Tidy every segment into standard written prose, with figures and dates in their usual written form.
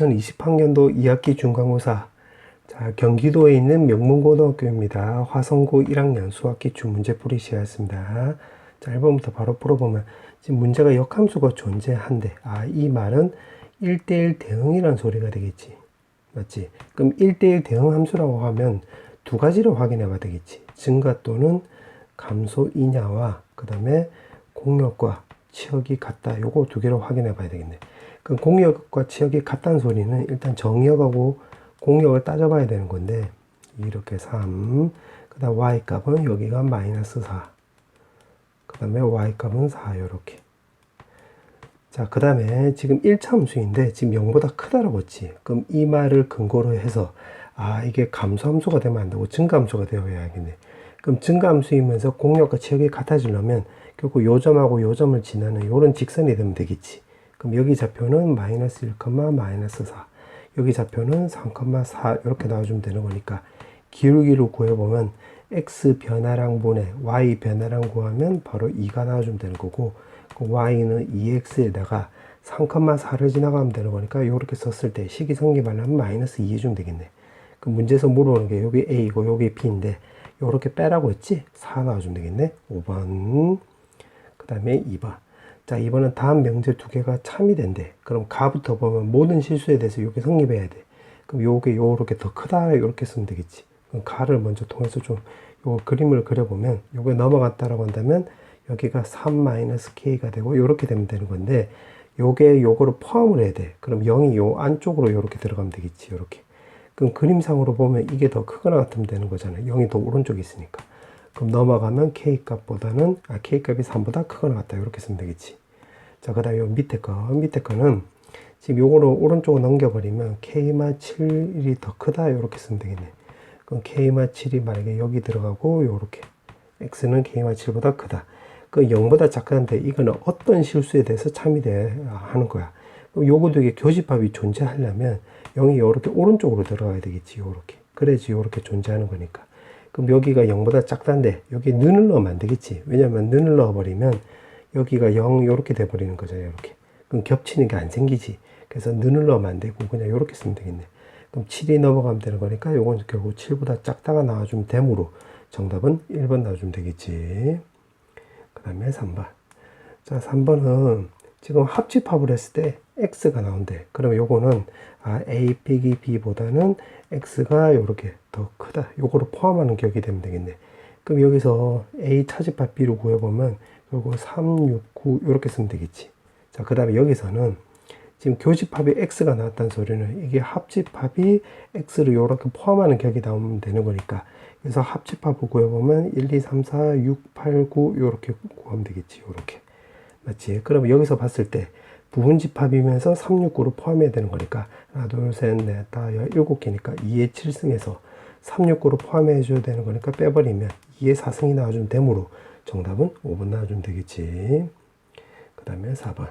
2020학년도 2학기 중간고사. 자, 경기도에 있는 명문고등학교입니다. 화성고 1학년 수학기 주문제풀이 시간이었습니다. 자, 1번부터 바로 풀어보면 지금 문제가 역함수가 존재한데, 이 말은 1대1 대응이라는 소리가 되겠지. 맞지? 그럼 1대1 대응 함수라고 하면 두 가지를 확인해 봐야 되겠지. 증가 또는 감소 이냐와 그 다음에 공역과 치역이 같다. 요거 두 개를 확인해 봐야 되겠네. 그럼 공역과 치역이 같다는 소리는 일단 정역하고 공역을 따져봐야 되는 건데, 이렇게 3, 그 다음 y값은 여기가 마이너스 4, 그 다음에 y값은 4, 요렇게. 자, 그 다음에 지금 1차 함수인데 지금 0보다 크다라고 했지. 그럼 이 말을 근거로 해서 이게 감소함수가 되면 안 되고 증가함수가 되어야겠네. 그럼 증가함수이면서 공역과 치역이 같아지려면 결국 요 점하고 요 점을 지나는 요런 직선이 되면 되겠지. 그럼 여기 좌표는 마이너스 1, 마이너스 4, 여기 좌표는 3,4 이렇게 나와주면 되는 거니까 기울기를 구해보면 x 변화량 분의 y 변화량 구하면 바로 2가 나와주면 되는 거고, 그 y는 2x에다가 3,4를 지나가면 되는 거니까 이렇게 썼을 때 식이성립하려면 마이너스 2 해주면 되겠네. 그 문제에서 물어보는 게 여기 a이고 여기 b인데 이렇게 빼라고 했지? 4 나와주면 되겠네. 5번. 그 다음에 2번. 자, 이번은 다음 명제 두 개가 참이 된대. 그럼 가부터 보면 모든 실수에 대해서 이렇게 성립해야 돼. 그럼 요게 요렇게 더 크다 이렇게 쓰면 되겠지. 그럼 가를 먼저 통해서 좀 요 그림을 그려보면 요게 넘어갔다라고 한다면 여기가 3-k가 되고 요렇게 되면 되는 건데, 요게 요거를 포함을 해야 돼. 그럼 0이 요 안쪽으로 요렇게 들어가면 되겠지. 요렇게. 그럼 그림상으로 보면 이게 더 크거나 같으면 되는 거잖아요. 0이 더 오른쪽에 있으니까. 그럼 넘어가면 k값보다는 k값이 3보다 크거나 같다 이렇게 쓰면 되겠지. 자, 그 다음에 요 밑에 거는 지금 요거를 오른쪽으로 넘겨버리면 k-7이 더 크다 이렇게 쓰면 되겠네. 그럼 k-7이 만약에 여기 들어가고 요렇게 x는 k-7보다 크다. 그 0보다 작다는데 이거는 어떤 실수에 대해서 참이 돼야 하는 거야. 그럼 요것도 이게 교집합이 존재하려면 0이 요렇게 오른쪽으로 들어가야 되겠지. 요렇게. 그래야지 요렇게 존재하는 거니까. 그럼 여기가 0보다 작다인데 여기 는을 넣으면 안 되겠지. 왜냐면 는을 넣어버리면 여기가 0 요렇게 돼버리는 거잖아요. 이렇게. 그럼 겹치는 게 안 생기지. 그래서 는을 넣으면 안 되고 그냥 요렇게 쓰면 되겠네. 그럼 7이 넘어가면 되는 거니까 요건 결국 7보다 작다가 나와주면 되므로 정답은 1번 나와주면 되겠지. 그 다음에 3번. 자, 3번은 지금 합집합을 했을 때 x가 나온대. 그러면 요거는 a 빼기 b보다는 x가 요렇게 더 크다. 요거를 포함하는 격이 되면 되겠네. 그럼 여기서 a 차집합 b를 구해보면 요거 3, 6, 9 요렇게 쓰면 되겠지. 자, 그 다음에 여기서는 지금 교집합이 x가 나왔다는 소리는 이게 합집합이 x를 요렇게 포함하는 격이 나오면 되는 거니까, 그래서 합집합을 구해보면 1, 2, 3, 4, 6, 8, 9 요렇게 구하면 되겠지. 요렇게. 맞지? 그러면 여기서 봤을 때 부분집합이면서 3, 6, 9를 포함해야 되는 거니까 하나, 둘, 셋, 넷, 다 7개니까 2의 7승에서 3, 6, 9를 포함해 줘야 되는 거니까 빼버리면 2의 4승이 나와주면 되므로 정답은 5번 나와주면 되겠지. 그 다음에 4번.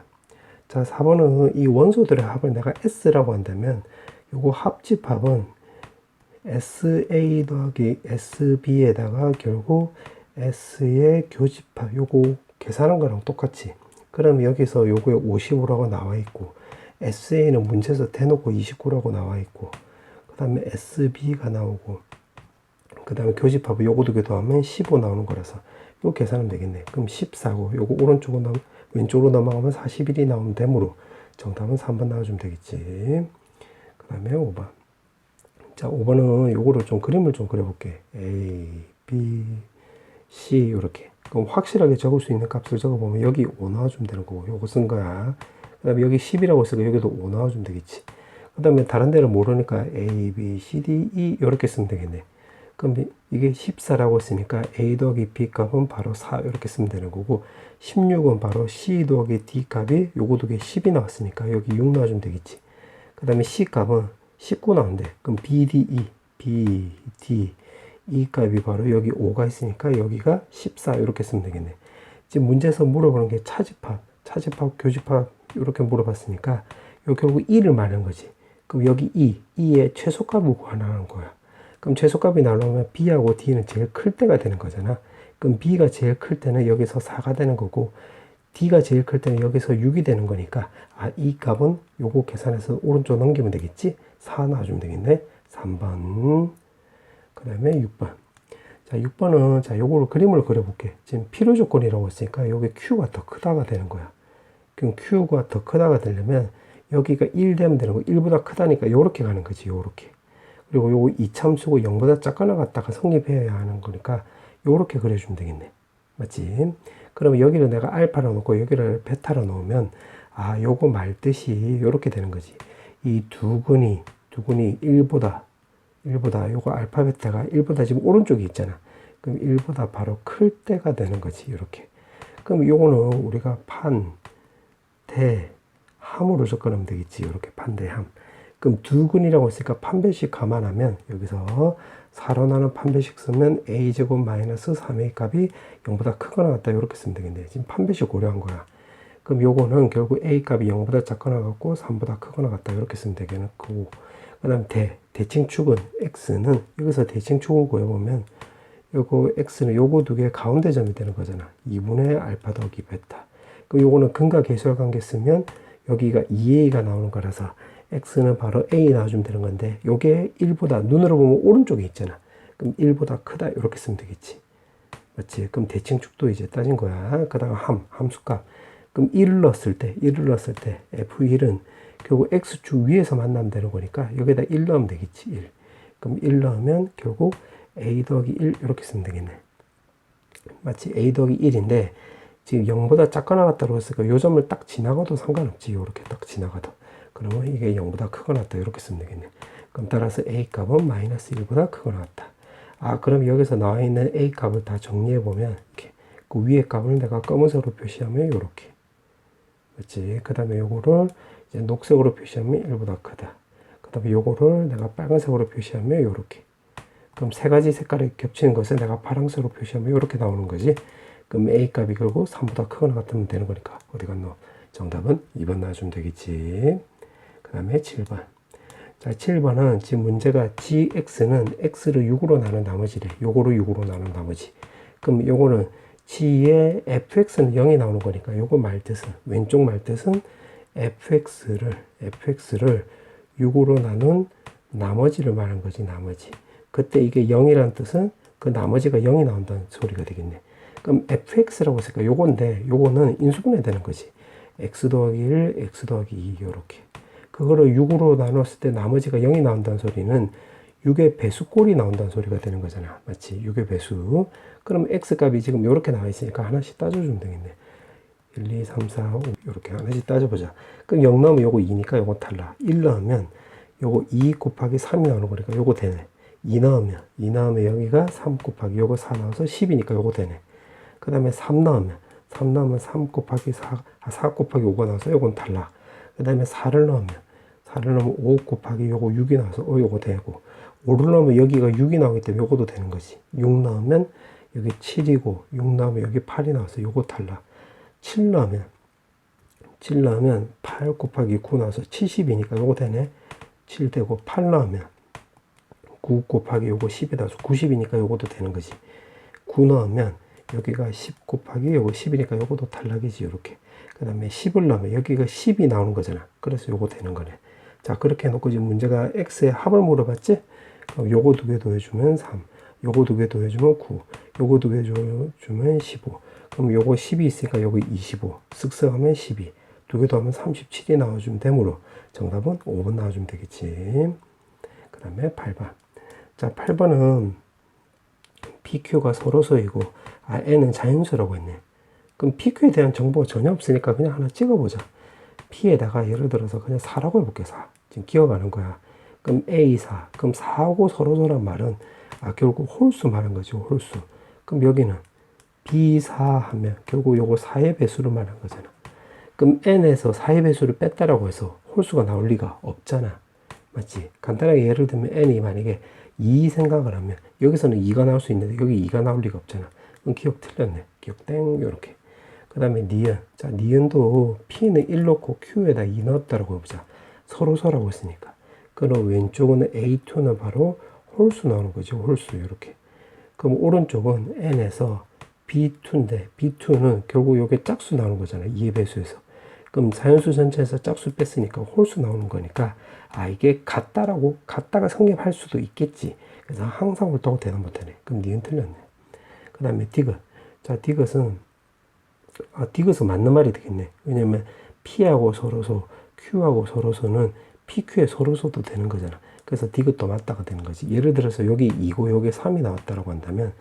자, 4번은 이 원소들의 합을 내가 S라고 한다면 요거 합집합은 SA 더하기 SB에다가 결국 S의 교집합 요거 계산한 거랑 똑같이. 그럼 여기서 요거에 55라고 나와 있고 SA는 문제에서 대놓고 29라고 나와 있고 그 다음에 SB가 나오고 그 다음에 교집합을 요거 두 개 더하면 15 나오는 거라서 요 계산하면 되겠네. 그럼 14고 요거 오른쪽으로 왼쪽으로 넘어가면 41이 나오면 되므로 정답은 3번 나와주면 되겠지. 그 다음에 5번. 자, 5번은 요거를 좀 그림을 좀 그려볼게. A, B, C 요렇게. 그럼 확실하게 적을 수 있는 값을 적어보면 여기 5 나와주면 되는 거고 요거 쓴 거야. 그 다음에 여기 10이라고 쓰고 여기도 5 나와주면 되겠지. 그 다음에 다른 데를 모르니까 A, B, C, D, E 요렇게 쓰면 되겠네. 그럼 이게 14라고 했으니까 A 더하기 B 값은 바로 4 이렇게 쓰면 되는 거고, 16은 바로 C 더하기 D 값이 요거 두 개 10이 나왔으니까 여기 6 나와주면 되겠지. 그 다음에 C 값은 19 나온대. 그럼 B, D, E, B, D, E 값이 바로 여기 5가 있으니까 여기가 14 이렇게 쓰면 되겠네. 지금 문제에서 물어보는 게 차집합, 교집합 이렇게 물어봤으니까 요 결국 2를 말하는 거지. 그럼 여기 2의 최소값을 구하라는 거야. 그럼 최소값이 나오면 B하고 D는 제일 클 때가 되는 거잖아. 그럼 B가 제일 클 때는 여기서 4가 되는 거고 D가 제일 클 때는 여기서 6이 되는 거니까 이 값은 요거 계산해서 오른쪽 넘기면 되겠지. 4 나와주면 되겠네. 3번 그 다음에 6번. 자 6번은 자 요거를 그림을 그려볼게. 지금 필요 조건이라고 했으니까 여기 Q가 더 크다가 되는 거야. 그럼 Q가 더 크다가 되려면 여기가 1 되면 되는 거. 1보다 크다니까 요렇게 가는 거지. 요렇게. 그리고 요거 이참수고 0보다 작거나 같다가 성립해야 하는 거니까 요렇게 그려주면 되겠네. 맞지? 그러면 여기를 내가 알파로 놓고 여기를 베타로 놓으면 요거 말뜻이 요렇게 되는 거지. 이 두 근이 1보다 요거 알파 베타가 1보다 지금 오른쪽에 있잖아. 그럼 1보다 바로 클 때가 되는 거지. 이렇게. 그럼 요거는 우리가 판대함으로 접근하면 되겠지. 이렇게 판대함. 그럼 두 근이라고 했으니까 판별식 감안하면 여기서 4로 나눈 판별식 쓰면 a제곱 마이너스 3a 값이 0보다 크거나 같다 이렇게 쓰면 되겠네. 지금 판별식 고려한 거야. 그럼 요거는 결국 a 값이 0보다 작거나 같고 3보다 크거나 같다 이렇게 쓰면 되겠고, 그 다음 대칭축은 x는 여기서 대칭축을 구해보면 요거 x는 요거 두 개 가운데 점이 되는 거잖아. 2분의 알파 더하기 베타. 그럼 요거는 근과 계수와 관계 쓰면 여기가 2a가 나오는 거라서 x는 바로 a 나와주면 되는 건데, 요게 1보다 눈으로 보면 오른쪽에 있잖아. 그럼 1보다 크다 이렇게 쓰면 되겠지. 맞지? 그럼 대칭축도 이제 따진 거야. 그 다음 함수값. 그럼 1을 넣었을 때 f1은 결국 x축 위에서 만나면 되는 거니까 여기다 1 넣으면 되겠지. 1. 그럼 1 넣으면 결국 a 더하기 1 이렇게 쓰면 되겠네. 마치 a 더하기 1인데 지금 0보다 작거나 같다고 했으니까 요 점을 딱 지나가도 상관없지. 요렇게 딱 지나가도. 그러면 이게 0보다 크거나 같다 이렇게 쓰면 되겠네. 그럼 따라서 a 값은 마이너스 1보다 크거나 같다. 그럼 여기서 나와 있는 a 값을 다 정리해 보면 이렇게 그 위에 값을 내가 검은색으로 표시하면 요렇게. 맞지? 그 다음에 요거를 이제 녹색으로 표시하면 1보다 크다. 그 다음에 요거를 내가 빨간색으로 표시하면 요렇게. 그럼 세 가지 색깔이 겹치는 것을 내가 파란색으로 표시하면 요렇게 나오는 거지. 그럼 a 값이 결국 3보다 크거나 같으면 되는 거니까 어디 갔노? 정답은 2번 나와주면 되겠지. 그 다음에 7번. 자, 7번은 지금 문제가 gx는 x를 6으로 나눈 나머지래. 요거를 6으로 나눈 나머지. 그럼 요거는 g의 fx는 0이 나오는 거니까 요거 말뜻은, 왼쪽 말뜻은 fx를 6으로 나눈 나머지를 말한 거지. 나머지. 그때 이게 0이라는 뜻은 그 나머지가 0이 나온다는 소리가 되겠네. 그럼 fx라고 했으니까 요건데 요거는 인수분해 되는 거지. x 더하기 1, x 더하기 2 요렇게. 그거를 6으로 나눴을 때 나머지가 0이 나온다는 소리는 6의 배수꼴이 나온다는 소리가 되는 거잖아. 맞지? 6의 배수. 그럼 x값이 지금 요렇게 나와 있으니까 하나씩 따져주면 되겠네. 1, 2, 3, 4, 5 요렇게 하나씩 따져보자. 그럼 0 넣으면 요거 2니까 요거 탈락. 1 넣으면 요거 2 곱하기 3이 나오는 거니까 요거 되네. 2 넣으면 여기가 3 곱하기 요거 4 나와서 10이니까 요거 되네. 그 다음에 3 넣으면 3 곱하기 4 곱하기 5가 나와서 요건 탈락. 그 다음에 4를 넣으면 5 곱하기 요거 6이 나와서 요거 되고, 5를 넣으면 여기가 6이 나오기 때문에 요것도 되는 거지. 6 넣으면 여기 7이고 6 넣으면 여기 8이 나와서 요거 탈락. 7 넣으면 8 곱하기 9 나와서 70이니까 요거 되네. 7 되고, 8 넣으면 9 곱하기 요거 10이 나와서 90이니까 요것도 되는 거지. 9 넣으면 여기가 10 곱하기 요거 10이니까 요것도 탈락이지. 요렇게. 그 다음에 10을 넣으면 여기가 10이 나오는 거잖아. 그래서 요거 되는 거네. 자, 그렇게 해놓고 지금 문제가 x의 합을 물어봤지? 그럼 요거 두 개 더해주면 3, 요거 두 개 더해주면 9, 요거 두 개 더해주면 15. 그럼 요거 10이 있으니까 요거 25. 쓱쓱하면 12. 두 개 더하면 37이 나와주면 되므로 정답은 5번 나와주면 되겠지. 그 다음에 8번. 자, 8번은 PQ가 서로서이고 N은 자연수라고 했네. 그럼 PQ에 대한 정보가 전혀 없으니까 그냥 하나 찍어보자. P에다가 예를 들어서 그냥 4라고 해볼게. 4. 지금 기억하는 거야. 그럼 A4. 그럼 4하고 서로서란 말은 결국 홀수 말한 거지. 홀수. 그럼 여기는 B4 하면 결국 요거 4의 배수를 말한 거잖아. 그럼 N에서 4의 배수를 뺐다라고 해서 홀수가 나올 리가 없잖아. 맞지? 간단하게 예를 들면 N이 만약에 2 생각을 하면 여기서는 2가 나올 수 있는데 여기 2가 나올 리가 없잖아. 그럼 기억 틀렸네. 기억 땡. 요렇게. 그 다음에 니은. 자, 니은도 P는 1 넣고 Q에다 2 넣었다라고 해보자. 서로서라고 했으니까. 그럼 왼쪽은 A2는 바로 홀수 나오는 거죠. 홀수. 이렇게. 그럼 오른쪽은 N에서 B2인데 B2는 결국 요게 짝수 나오는 거잖아. 2의 배수에서. 그럼 자연수 전체에서 짝수 뺐으니까 홀수 나오는 거니까 이게 같다가 성립할 수도 있겠지. 그래서 항상 옳다고 대답 못하네. 그럼 니은 틀렸네. 그 다음에 디귿. 자, 디귿은 맞는 말이 되겠네. 왜냐면 P하고 서로소, Q하고 서로소는 PQ에 서로소도 되는 거잖아. 그래서 디귿도 맞다가 되는 거지. 예를 들어서 여기 2고 여기 3이 나왔다라고 한다면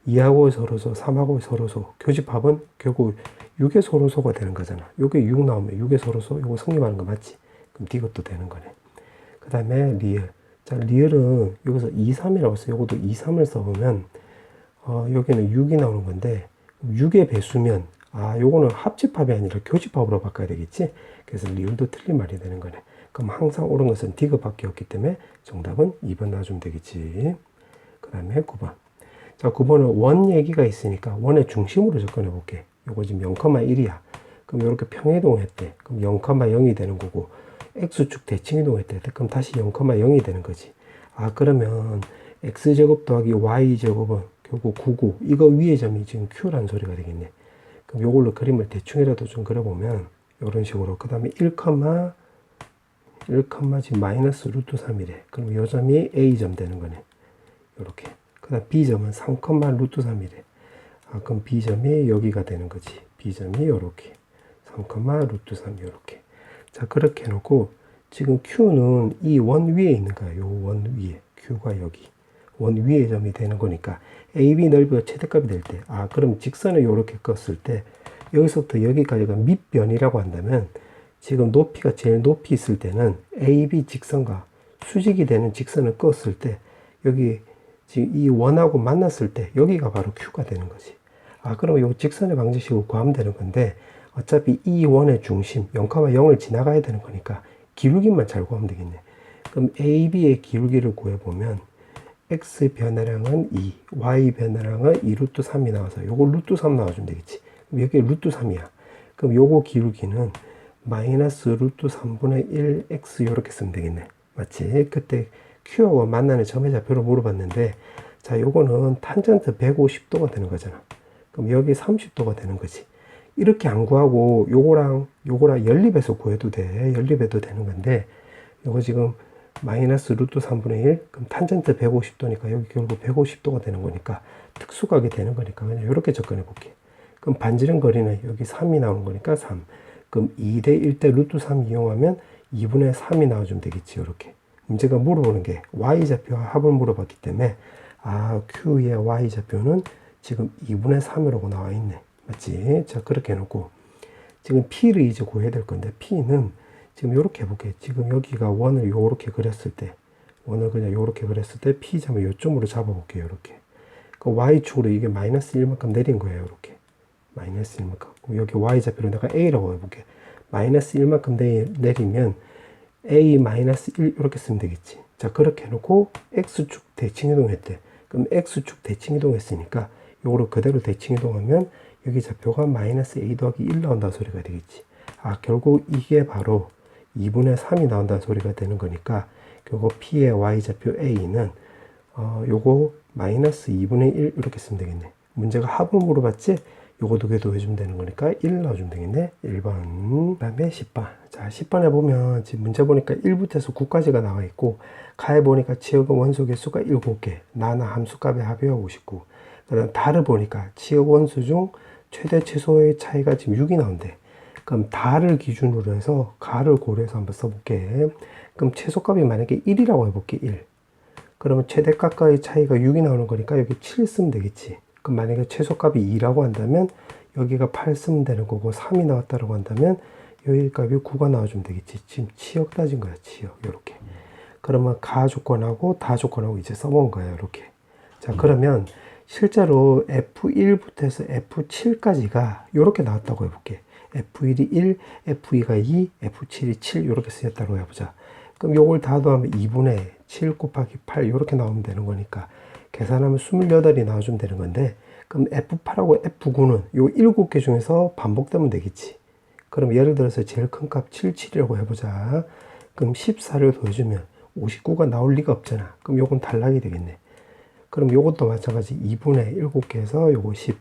2하고 서로소, 3하고 서로소, 교집합은 결국 6의 서로소가 되는 거잖아. 요게 6 나오면 6의 서로소, 요거 성립하는 거 맞지? 그럼 디귿도 되는 거네. 그 다음에 리을. 자, 리을은 여기서 2, 3이라고 써요. 요것도 2, 3을 써보면 여기는 6이 나오는 건데 6의 배수면 요거는 합집합이 아니라 교집합으로 바꿔야 되겠지. 그래서 리을도 틀린 말이 되는 거네. 그럼 항상 옳은 것은 디귿밖에 없기 때문에 정답은 2번 놔주면 되겠지. 그 다음에 9번. 자, 9번은 원 얘기가 있으니까 원의 중심으로 접근해 볼게. 요거 지금 0,1이야. 그럼 이렇게 평행이동했대. 그럼 0,0이 되는 거고 x축 대칭이동했대. 그럼 다시 0,0이 되는 거지. 그러면 x제곱 더하기 y제곱은 결국 9고 이거 위의 점이 지금 q라는 소리가 되겠네. 그럼 요걸로 그림을 대충이라도 좀 그려보면 이런 식으로. 그 다음에 1, 지금 마이너스 루트 3이래. 그럼 요 점이 a점 되는 거네. 요렇게. 그 다음 b점은 3, 루트 3이래. 그럼 b점이 여기가 되는 거지. b점이 요렇게. 3, 루트 3 요렇게. 자, 그렇게 해놓고 지금 q는 이 원 위에 있는 거야. 요 원 위에. q가 여기. 원 위의 점이 되는 거니까 AB 넓이가 최대값이 될 때, 그럼 직선을 이렇게 껐을 때 여기서부터 여기까지가 밑변이라고 한다면 지금 높이가 제일 높이 있을 때는 AB 직선과 수직이 되는 직선을 껐을 때 여기 지금 이 원하고 만났을 때 여기가 바로 Q가 되는 거지. 그럼 이 직선의 방정식으로 구하면 되는 건데 어차피 이 원의 중심 0,0을 지나가야 되는 거니까 기울기만 잘 구하면 되겠네. 그럼 AB의 기울기를 구해보면 x 변화량은 2, y 변화량은 2 루트 3이 나와서 요거 루트 3 나와주면 되겠지. 그럼 여기 루트 3이야. 그럼 요거 기울기는 마이너스 루트 3분의 1 x 요렇게 쓰면 되겠네. 맞지? 그때 q하고 만나는 점의 좌표를 물어봤는데 자, 요거는 탄젠트 150도가 되는 거잖아. 그럼 여기 30도가 되는 거지. 이렇게 안 구하고 요거랑 연립해서 구해도 돼. 연립해도 되는 건데 요거 지금 마이너스 루트 3분의 1, 그럼 탄젠트 150도니까 여기 결국 150도가 되는 거니까 특수각이 되는 거니까 그냥 이렇게 접근해 볼게. 그럼 반지름 거리는 여기 3이 나오는 거니까 3. 그럼 2대 1대 루트 3 이용하면 2분의 3이 나와주면 되겠지. 이렇게. 문제가 물어보는 게 y좌표와 합을 물어봤기 때문에 q의 y좌표는 지금 2분의 3이라고 나와 있네. 맞지? 자, 그렇게 해놓고 지금 p를 이제 구해야 될 건데 p는 지금 요렇게 해볼게. 지금 여기가 원을 요렇게 그렸을 때, 원을 그냥 요렇게 그렸을 때 P점을 요점으로 잡아볼게요. 요렇게. 그 Y축으로 이게 마이너스 1만큼 내린 거예요. 요렇게. 마이너스 1만큼. 여기 Y좌표로 내가 A라고 해볼게. 마이너스 1만큼 내리면 A 마이너스 1 이렇게 쓰면 되겠지. 자, 그렇게 해놓고 X축 대칭 이동했대. 그럼 X축 대칭 이동했으니까 요거를 그대로 대칭 이동하면 여기 좌표가 마이너스 A 더하기 1 나온다는 소리가 되겠지. 결국 이게 바로 2분의 3이 나온다는 소리가 되는 거니까 결국 P의 Y좌표 A는 요거 마이너스 2분의 1 이렇게 쓰면 되겠네. 문제가 합을 물어봤지? 요거 두 개도 해주면 되는 거니까 1 넣어주면 되겠네. 1번. 그 다음에 10번. 자, 10번에 보면 지금 문제 보니까 1부터 해서 9까지가 나와 있고 가에 보니까 치역의 원소 개수가 7개, 나나 함수값의 합의가 59. 그 다음 달을 보니까 치역 원수 중 최대 최소의 차이가 지금 6이 나온대. 그럼 달을 기준으로 해서 가를 고려해서 한번 써볼게. 그럼 최소값이 만약에 1이라고 해볼게. 1. 그러면 최대값과의 차이가 6이 나오는 거니까 여기 7 쓰면 되겠지. 그럼 만약에 최소값이 2라고 한다면 여기가 8 쓰면 되는 거고 3이 나왔다고 한다면 여기 값이 9가 나와주면 되겠지. 지금 치역 따진 거야. 치역. 요렇게. 그러면 가 조건하고 다 조건하고 이제 써본 거야. 요렇게. 자, 그러면 실제로 F1부터 해서 F7까지가 요렇게 나왔다고 해볼게. F1이 1, F2가 2, F7이 7 이렇게 쓰였다고 해보자. 그럼 요걸 다 더하면 2분의 7 곱하기 8 이렇게 나오면 되는 거니까 계산하면 28이 나와주면 되는 건데 그럼 F8하고 F9는 요 7개 중에서 반복되면 되겠지. 그럼 예를 들어서 제일 큰 값 77이라고 해보자. 그럼 14를 더해주면 59가 나올 리가 없잖아. 그럼 요건 단락이 되겠네. 그럼 요것도 마찬가지 2분의 7개에서 요거 10.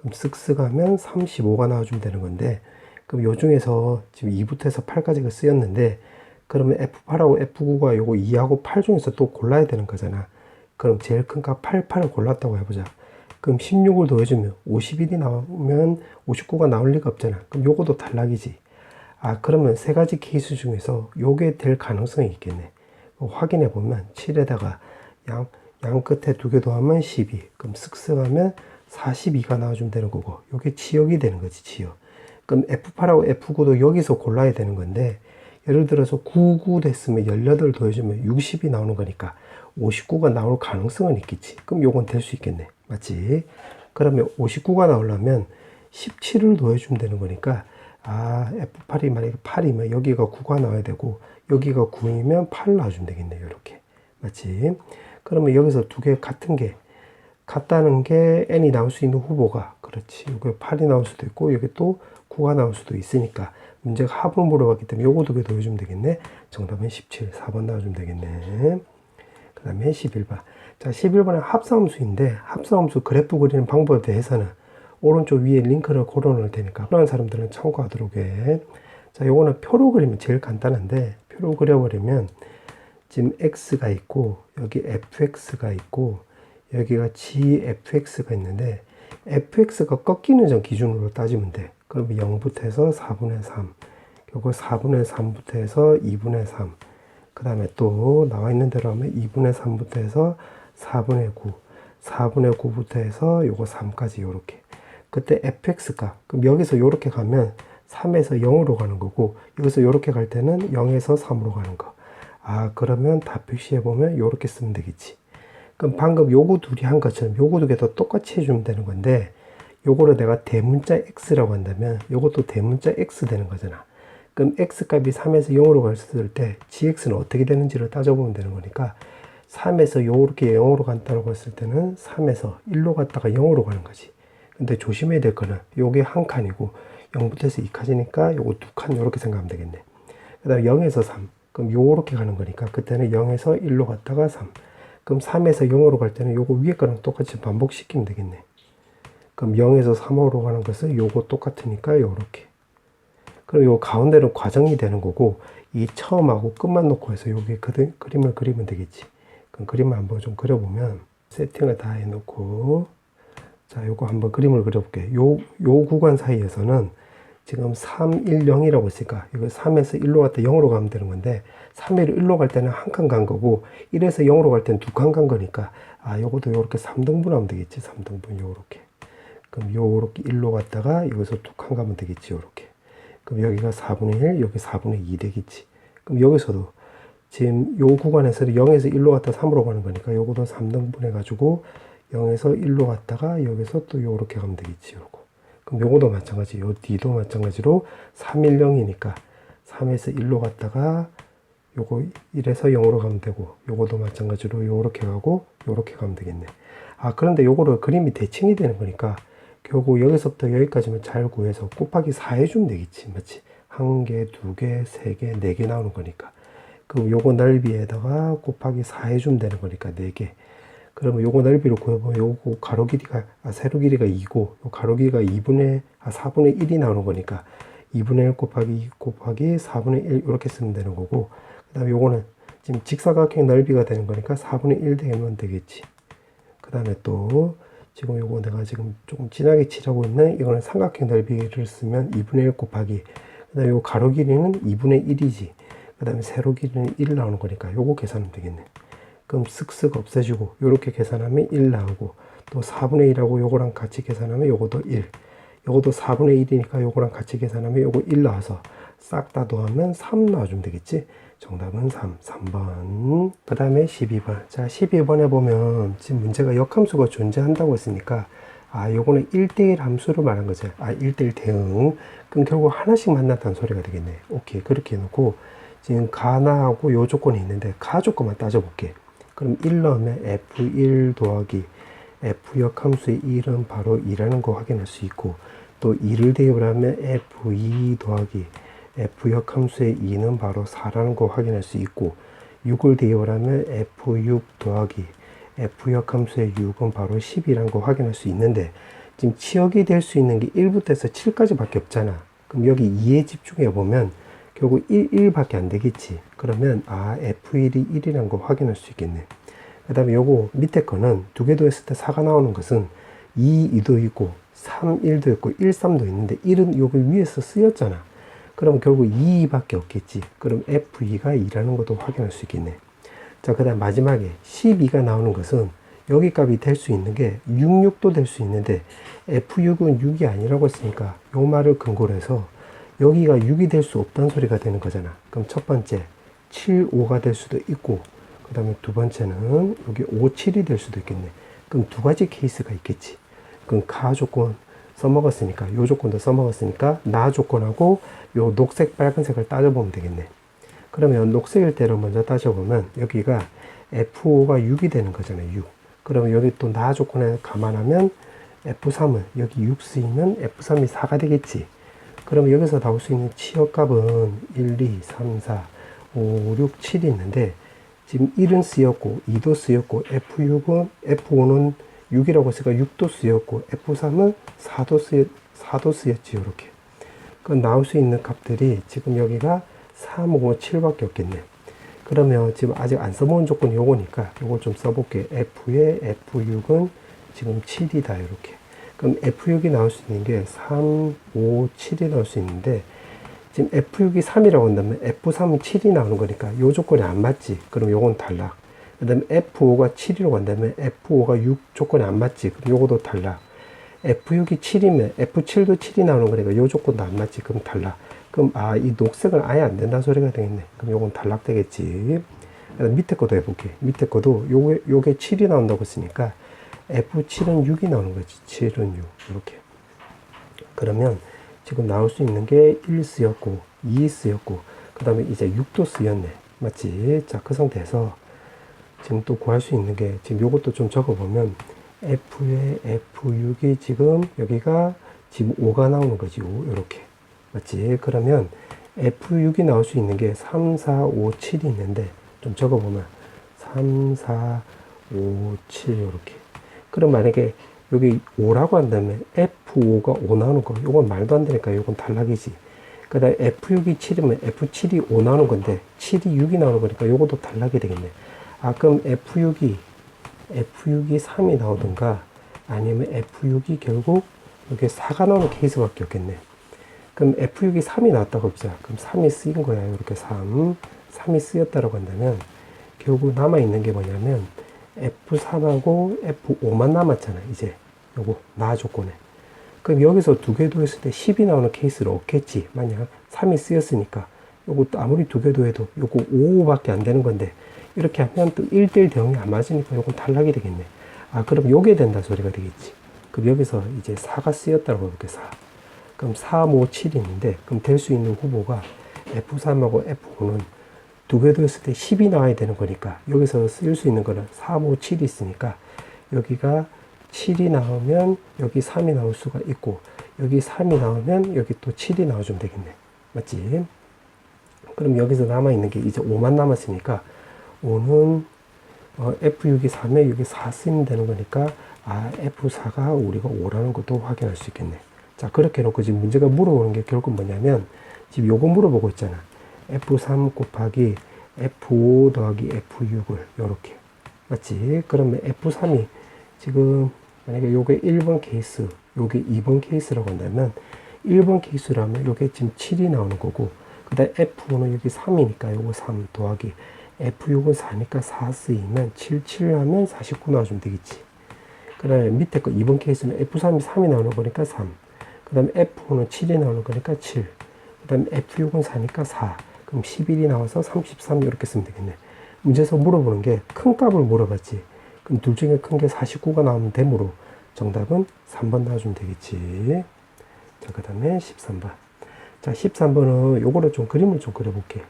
그럼 쓱쓱 하면 35가 나와주면 되는 건데, 그럼 요 중에서 지금 2부터 해서 8까지가 쓰였는데, 그러면 F8하고 F9가 요거 2하고 8 중에서 또 골라야 되는 거잖아. 그럼 제일 큰 값 88을 골랐다고 해보자. 그럼 16을 더해주면 51이 나오면 59가 나올 리가 없잖아. 그럼 요것도 탈락이지. 아, 그러면 세 가지 케이스 중에서 요게 될 가능성이 있겠네. 확인해 보면 7에다가 양 끝에 두 개 더하면 12. 그럼 쓱쓱 하면 42가 나와주면 되는 거고, 요게 지역이 되는 거지, 지역. 그럼 F8하고 F9도 여기서 골라야 되는 건데, 예를 들어서 99 됐으면 18 더해주면 60이 나오는 거니까 59가 나올 가능성은 있겠지. 그럼 요건 될 수 있겠네. 맞지? 그러면 59가 나오려면 17을 더해주면 되는 거니까, 아, F8이 만약에 8이면 여기가 9가 나와야 되고, 여기가 9이면 8 나와주면 되겠네. 요렇게. 맞지? 그러면 여기서 두 개 같다는 게 n이 나올 수 있는 후보가, 그렇지. 여기 8이 나올 수도 있고, 여기 또 9가 나올 수도 있으니까, 문제가 합을 물어봤기 때문에 요거 두 개 더해주면 되겠네. 정답은 17, 4번 나와주면 되겠네. 그 다음에 11번. 자, 11번은 합성함수인데, 합성함수 그래프 그리는 방법에 대해서는 오른쪽 위에 링크를 걸어놓을 테니까, 그런 사람들은 참고하도록 해. 자, 요거는 표로 그리면 제일 간단한데, 표로 그려버리면, 지금 x가 있고, 여기 fx가 있고, 여기가 gfx가 있는데, fx가 꺾이는 점 기준으로 따지면 돼. 그러면 0부터 해서 4분의 3, 요거 4분의 3부터 해서 2분의 3, 그 다음에 또 나와 있는 대로 하면 2분의 3부터 해서 4분의 9, 4분의 9부터 해서 요거 3까지 요렇게. 그때 fx가, 그럼 여기서 요렇게 가면 3에서 0으로 가는 거고, 여기서 요렇게 갈 때는 0에서 3으로 가는 거. 아, 그러면 다 표시해 보면 요렇게 쓰면 되겠지. 그럼 방금 요거 둘이 한 것처럼 요거 두 개 더 똑같이 해주면 되는 건데, 요거를 내가 대문자 x라고 한다면 요것도 대문자 x 되는 거잖아. 그럼 x 값이 3에서 0으로 갔을 때 gx는 어떻게 되는지를 따져보면 되는 거니까, 3에서 요렇게 0으로 간다고 했을 때는 3에서 1로 갔다가 0으로 가는 거지. 근데 조심해야 될 거는 요게 한 칸이고 0부터 해서 2칸이니까 요거 두 칸 요렇게 생각하면 되겠네. 그 다음에 0에서 3, 그럼 요렇게 가는 거니까 그때는 0에서 1로 갔다가 3, 그럼 3에서 0으로 갈 때는 요거 위에 거랑 똑같이 반복시키면 되겠네. 그럼 0에서 3으로 가는 것은 요거 똑같으니까 요렇게. 그럼 요 가운데는 과정이 되는 거고, 이 처음하고 끝만 놓고 해서 요게 그림을 그리면 되겠지. 그럼 그림을 한번 좀 그려보면, 세팅을 다 해놓고, 자, 요거 한번 그림을 그려볼게. 요 구간 사이에서는 지금 3, 1, 0이라고 했으니까, 이거 3에서 1로 갈 때 0으로 가면 되는 건데, 3에서 1로 갈 때는 한 칸 간 거고, 1에서 0으로 갈 때는 두 칸 간 거니까, 아, 요것도 요렇게 3등분 하면 되겠지. 3등분, 요렇게. 그럼 요렇게 1로 갔다가 여기서 두 칸 가면 되겠지. 요렇게. 그럼 여기가 4분의 1, 여기 4분의 2 되겠지. 그럼 여기서도 지금 요 구간에서 0에서 1로 갔다가 3으로 가는 거니까 요것도 3등분 해가지고 0에서 1로 갔다가 여기서 또 요렇게 가면 되겠지. 요거. 그럼 요것도 마찬가지. 요 D도 마찬가지로 3, 1, 0이니까 3에서 1로 갔다가 요거 1에서 0으로 가면 되고, 요것도 마찬가지로 요렇게 가고 요렇게 가면 되겠네. 아, 그런데 요거를 그림이 대칭이 되는 거니까 결국 여기서부터 여기까지만 잘 구해서 곱하기 4 해주면 되겠지. 맞지? 한 개, 두 개, 세 개, 네 개 나오는 거니까. 그럼 요거 넓이에다가 곱하기 4 해주면 되는 거니까 4개. 그러면 요거 넓이로 구해보면 요거 가로 길이가, 세로 길이가 2고, 요 가로 길이가 4분의 1이 나오는 거니까 2분의 1 곱하기 2 곱하기 4분의 1 이렇게 쓰면 되는 거고, 그 다음에 요거는 지금 직사각형 넓이가 되는 거니까 4분의 1 되면 되겠지. 그 다음에 또 지금 요거 내가 지금 조금 진하게 칠하고 있는 이거는 삼각형 넓이를 쓰면 2분의 1 곱하기, 그 다음에 요 가로 길이는 2분의 1이지. 그 다음에 세로 길이는 1 나오는 거니까 요거 계산하면 되겠네. 그럼 쓱쓱 없애주고 요렇게 계산하면 1 나오고, 또 4분의 1하고 요거랑 같이 계산하면 요것도 1, 요것도 4분의 1이니까 요거랑 같이 계산하면 요거 1 나와서 싹 다 더하면 3 나와주면 되겠지. 정답은 3번. 그 다음에 12번. 자, 12번에 보면 지금 문제가 역함수가 존재한다고 했으니까, 아, 요거는 1대1 함수를 말한 거지. 아, 1대1 대응. 그럼 결국 하나씩 만났다는 소리가 되겠네. 오케이. 그렇게 해놓고, 지금 가나하고 요 조건이 있는데, 가 조건만 따져볼게. 그럼 1 넣으면 F1 더하기 F 역함수의 1은 바로 2라는 거 확인할 수 있고, 또 2를 대입을 하면 F2 더하기 F 역함수의 2는 바로 4라는 거 확인할 수 있고, 6을 대입을 하면 F6 더하기 F 역함수의 6은 바로 10이라는 거 확인할 수 있는데, 지금 치역이 될 수 있는 게 1부터 해서 7까지 밖에 없잖아. 그럼 여기 2에 집중해 보면 결국 1밖에 안 되겠지. 그러면 F1이 1이라는 거 확인할 수 있겠네. 그 다음에 요거 밑에 거는 두 개 더했을 때 4가 나오는 것은 2, 2도 있고 3, 1도 있고 1, 3도 있는데 1은 여기 위에서 쓰였잖아. 그럼 결국 2밖에 없겠지. 그럼 F2가 2라는 것도 확인할 수 있겠네. 자, 그 다음 마지막에 12가 나오는 것은 여기 값이 될 수 있는 게 66도 될 수 있는데 F6은 6이 아니라고 했으니까 요 말을 근거로 해서 여기가 6이 될 수 없다는 소리가 되는 거잖아. 그럼 첫 번째 7, 5가 될 수도 있고 그 다음에 두 번째는 여기 5, 7이 될 수도 있겠네. 그럼 두 가지 케이스가 있겠지. 그럼 가 조건 써먹었으니까 요 조건도 써먹었으니까 나 조건하고 요 녹색 빨간색을 따져보면 되겠네. 그러면 녹색일 때를 먼저 따져보면 여기가 F5가 6이 되는 거잖아요. 6. 그러면 여기 또 나 조건에 감안하면 F3은 여기 6 쓰이면 F3이 4가 되겠지. 그럼 여기서 나올 수 있는 치역값은 1, 2, 3, 4, 5, 6, 7이 있는데 지금 1은 쓰였고 2도 쓰였고 F5는 6이라고 했으니까 6도 쓰였고 F3은 4도 쓰였지. 이렇게. 그 나올 수 있는 값들이 지금 여기가 3, 5, 7밖에 없겠네. 그러면 지금 아직 안 써본 조건이 요거니까 요걸 좀 써볼게. F의 F6은 지금 7이다. 이렇게. 그럼 F6이 나올 수 있는 게 3, 5, 7이 나올 수 있는데 지금 F6이 3이라고 한다면 F3은 7이 나오는 거니까 요 조건이 안 맞지. 그럼 요건 탈락. 그 다음에 F5가 7이라고 한다면 F5가 6 조건이 안 맞지. 그럼 요것도 탈락. F6이 7이면 F7도 7이 나오는 거니까 요 조건도 안 맞지. 그럼 탈락. 그럼 이 녹색은 아예 안 된다 소리가 되겠네. 그럼 요건 탈락되겠지. 그다음 밑에 것도 해볼게. 밑에 것도 요게 7이 나온다고 했으니까 F7은 6이 나오는 거지. 7은 6. 이렇게. 그러면 지금 나올 수 있는 게 1 쓰였고 2 쓰였고 그 다음에 이제 6도 쓰였네. 맞지? 자, 그 상태에서 지금 또 구할 수 있는 게 지금 요것도 좀 적어보면 F의 F6이 지금 여기가 지금 5가 나오는 거지. 5. 이렇게. 맞지? 그러면 F6이 나올 수 있는 게 3, 4, 5, 7이 있는데 좀 적어보면 3, 4, 5, 7 이렇게. 그럼 만약에 여기 5라고 한다면 F5가 5 나오는 거 이건 말도 안 되니까 이건 탈락이지. 그 다음에 F6이 7이면 F7이 5 나오는 건데 7이 6이 나오는 거니까 이것도 탈락이 되겠네. 그럼 F6이 3이 나오든가 아니면 F6이 결국 여기 4가 나오는 케이스밖에 없겠네. 그럼 F6이 3이 나왔다고 보자. 그럼 3이 쓰인 거야. 이렇게 3이 쓰였다고 한다면 결국 남아있는 게 뭐냐면 F3하고 F5만 남았잖아. 이제 요거 나 조건에. 그럼 여기서 두 개 더했을 때 10이 나오는 케이스를 얻겠지. 만약 3이 쓰였으니까 요것도 아무리 두 개 더해도 요거 5밖에 안 되는 건데 이렇게 하면 또 1대1 대응이 안 맞으니까 요건 탈락이 되겠네. 그럼 요게 된다 소리가 되겠지. 그럼 여기서 이제 4가 쓰였다고 해볼게. 4. 그럼 3, 5, 7이 있는데 그럼 될 수 있는 후보가 F3하고 F5는 두 개 더했을 때 10이 나와야 되는 거니까 여기서 쓸 수 있는 거는 3, 5, 7이 있으니까 여기가 7이 나오면 여기 3이 나올 수가 있고 여기 3이 나오면 여기 또 7이 나와주면 되겠네. 맞지? 그럼 여기서 남아있는 게 이제 5만 남았으니까 5는 F6이 3에 여기 4 쓰면 되는 거니까 F4가 우리가 5라는 것도 확인할 수 있겠네. 자, 그렇게 해놓고 지금 문제가 물어보는 게 결국 뭐냐면 지금 요거 물어보고 있잖아. F3 곱하기 F5 더하기 F6을 요렇게. 맞지? 그러면 F3이 지금 만약에 요게 1번 케이스, 요게 2번 케이스라고 한다면 1번 케이스라면 요게 지금 7이 나오는 거고 그 다음 F5는 여기 3이니까 요거 3 더하기 F6은 4니까 4 쓰이면 7, 7 하면 49 나와주면 되겠지. 그 다음에 밑에 거 2번 케이스는 F3이 3이 나오는 거니까 3. 그 다음에 F5는 7이 나오는 거니까 7. 그 다음에 F6은 4니까 4. 그럼 11이 나와서 33 이렇게 쓰면 되겠네. 문제에서 물어보는 게 큰 값을 물어봤지. 그럼 둘 중에 큰 게 49가 나오면 되므로 정답은 3번 나와주면 되겠지. 자, 그 다음에 13번. 자, 13번은 요거를 좀 그림을 좀 그려볼게.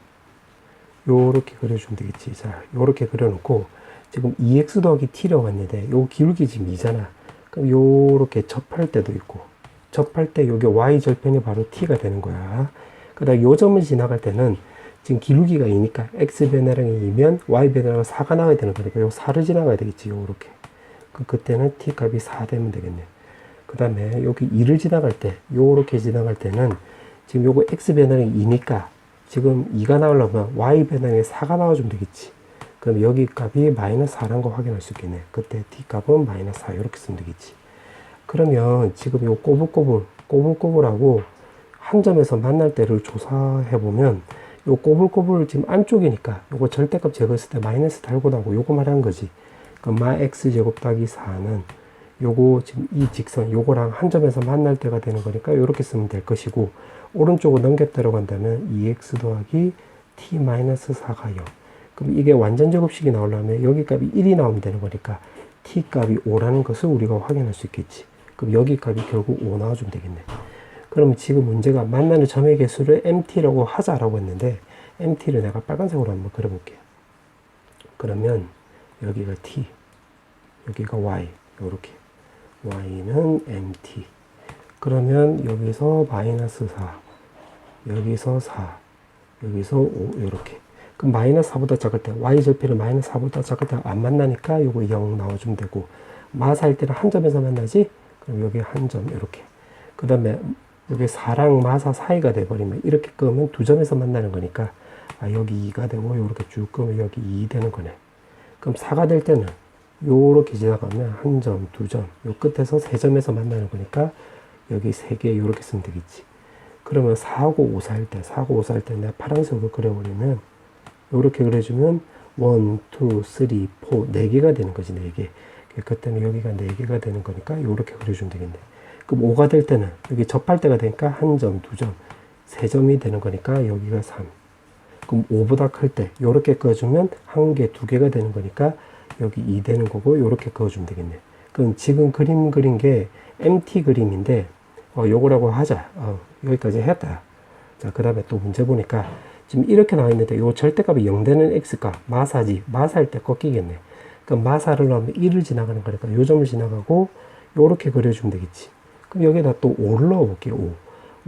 요렇게 그려주면 되겠지. 자, 요렇게 그려놓고 지금 2x 더하기 t라고 했는데 요 기울기 지금 2잖아. 그럼 요렇게 접할 때도 있고 접할 때 요게 y 절편이 바로 t가 되는 거야. 그 다음에 요 점을 지나갈 때는 지금 기울기가 2니까 x 변화량이 2면 y 변화량 4가 나와야 되는 거니까 요 4를 지나가야 되겠지. 요렇게. 그때는 t 값이 4 되면 되겠네. 그 다음에 여기 2를 지나갈 때, 요렇게 지나갈 때는 지금 요거 x 변환이 2니까 지금 2가 나오려면 y 변환이 4가 나와주면 되겠지. 그럼 여기 값이 마이너스 4라는 거 확인할 수 있겠네. 그때 d 값은 마이너스 4 이렇게 쓰면 되겠지. 그러면 지금 요 꼬불꼬불하고 한 점에서 만날 때를 조사해 보면 요 꼬불꼬불 지금 안쪽이니까 요거 절대값 제거했을 때 마이너스 달고 나오고 요거 말하는 거지. 그럼 마 x제곱 더하기 4는 요거 지금 이 직선 요거랑 한 점에서 만날 때가 되는 거니까 요렇게 쓰면 될 것이고, 오른쪽으로 넘겼다고 한다면 2x 더하기 t 마이너스 4가 0. 그럼 이게 완전 제곱식이 나오려면 여기 값이 1이 나오면 되는 거니까 t 값이 5라는 것을 우리가 확인할 수 있겠지. 그럼 여기 값이 결국 5 나와주면 되겠네. 그러면 지금 문제가 만나는 점의 개수를 mt라고 하자라고 했는데 mt를 내가 빨간색으로 한번 그려볼게요. 그러면 여기가 t, 여기가 y, 요렇게 y는 mt. 그러면 여기서 마이너스 4, 여기서 4, 여기서 5 요렇게. 그럼 마이너스 4보다 작을 때 y절편은 마이너스 4보다 작을 때 안 만나니까 요거 0 나와주면 되고, 마사일 때는 한 점에서 만나지? 그럼 여기 한 점 이렇게. 그 다음에 여기 4랑 마사 사이가 돼버리면 이렇게 끄면 두 점에서 만나는 거니까 여기 2가 되고 요렇게 쭉 끄면 여기 2 되는 거네. 그럼 4가 될 때는 요렇게 지나가면 한 점, 두 점, 요 끝에서 세 점에서 만나는 거니까 여기 3개 요렇게 쓰면 되겠지. 그러면 4하고 5 사일 때, 4하고 5 사일 때 내가 파란색으로 그려버리면 요렇게 그려주면 1, 2, 3, 4, 4개가 되는 거지, 4개. 그때는 여기가 4개가 되는 거니까 요렇게 그려주면 되겠네. 그럼 5가 될 때는 여기 접할 때가 되니까 한 점, 두 점, 세 점이 되는 거니까 여기가 3. 그럼 5보다 클 때 요렇게 그어주면 한 개, 두 개가 되는 거니까 여기 2 되는 거고 요렇게 그어주면 되겠네. 그럼 지금 그림 그린 게 MT 그림인데 요거라고 하자. 여기까지 했다. 자, 그 다음에 또 문제 보니까 지금 이렇게 나와 있는데 요 절대값이 0 되는 x값 마사지. 마사일 때 꺾이겠네. 그럼 마사를 넣으면 1을 지나가는 거니까 요 점을 지나가고 요렇게 그려주면 되겠지. 그럼 여기다 또 5를 넣어 볼게요.